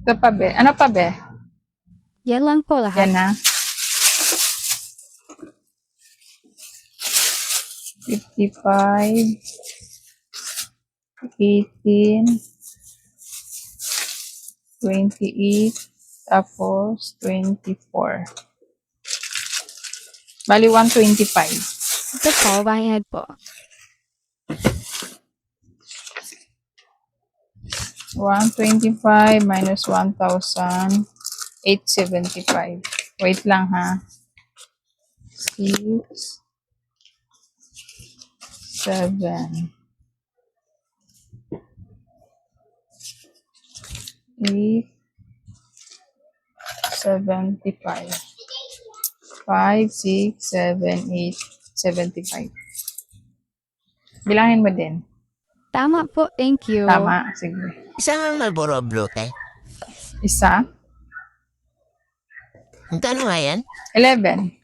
Ito pa, be. Ano pa, be? Yan lang po lahat. Yan na. 55, 18, 28, tapos 24. Bali, 125. Ito po, bayad po. 125 minus 1,875. Wait lang ha. 6, 7, 8, 75. 5, 6, 7, 8, 75. Bilangin mo din. Tama po, thank you. Tama. Sige. Isang Marlboro Blue, te. Isa. Magkano nga yan? 11.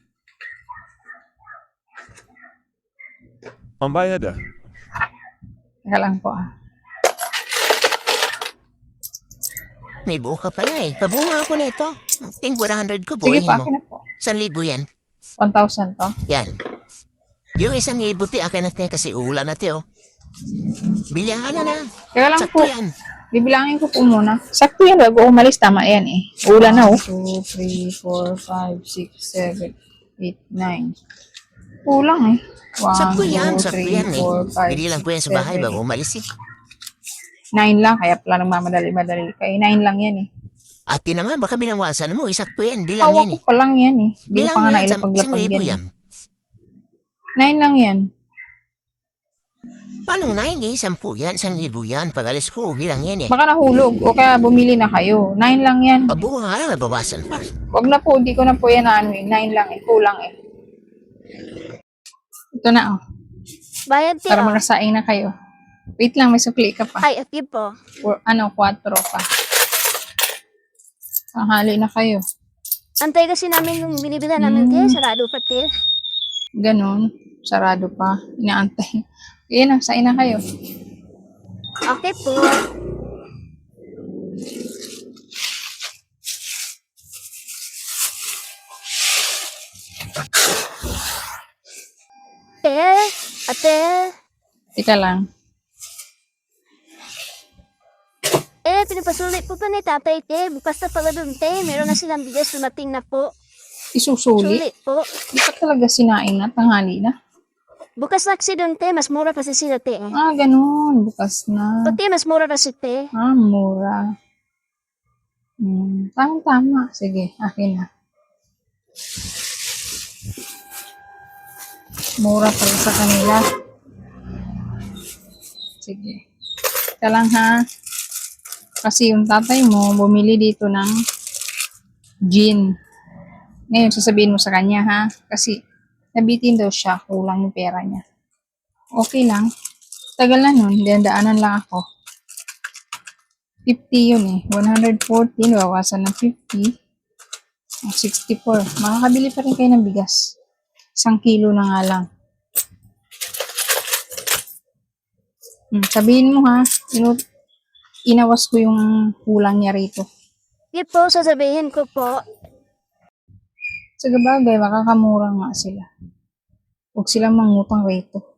Pambayad ah. Teka lang po ah. May buka pala eh. Pabunga ako na ito. Ting 100 ko, Sige buhayin pa, mo. akin na po. 1,000 yan. 1,000 to. Yan. Yung 1,000 ti, akin na te, kasi ulan na te, oh. Bilihan ka na. Teka lang Sakto po. yan. Bibilangin ko po muna. Sakto yan, bago umalis. Tama yan eh. Ulan na oh. 2, 3, 4, 5, 6, 7, 8, 9. Kulang eh. 1, Sakto 2, yan, sakto 3, yan eh. 4, 5, Bili lang ko yan sa bahay bago umalis eh. 9 lang. Kaya pala nagmamadali-madali. Kaya 9 lang yan eh. Ate naman, baka binawasan mo, isakto yan. Bilang Hawak yan ko eh. pa lang yan eh. Hindi ko Bilang pa nga yan, nailapaglapag isang libo yan. yan. 9 lang yan. Paano 9 eh? 10 yan, 1,000 yan. Pag alis ko, bilang yan eh. Baka nahulog o kaya bumili na kayo. 9 lang yan. Pabuha nga lang, nabawasan pa. Wag na po, di ko na po yan na ano eh. 9 lang eh. Kulang eh. Ito na oh. Bayad ti, Para oh. makasaing na kayo. Wait lang, may sukli ka pa. Ay, okay po. Or, 4 pa. Tanghali na kayo. Antay kasi namin yung binibila namin ti, sarado pa ti. Ganon. Sarado pa. Inaantay. Kaya na, sain na kayo. Okay po. Ate, Tika lang. pinapasulit po pa ni tatay te. Bukas na pala dun te. Meron na silang bigas dumating na po. Isusuli. Sulit po. Di pa talaga sinain na, tanghali na. Bukas na kasi dun te. Mas mura pa si sila te. Ganon. Bukas na. Pati mas mura pa si te. Mura. Tama. Sige, akin na. Mura pala sa kanila. Sige. Ika lang ha. Kasi yung tatay mo, bumili dito ng gin. Ngayon, sasabihin mo sa kanya ha. Kasi, nabitin daw siya. Kulang yung pera niya. Okay lang. Tagal na nun. Daanan lang ako. 50 yun eh. 114. Bawasan ng 50. 64. Makakabili pa rin kayo ng bigas. 1 kilo na nga lang. Sabihin mo ha. Inawas ko yung kulang niya rito. Yun po, sasabihin ko po. Sa bagay, makakamura nga sila. Huwag silang mangutang rito.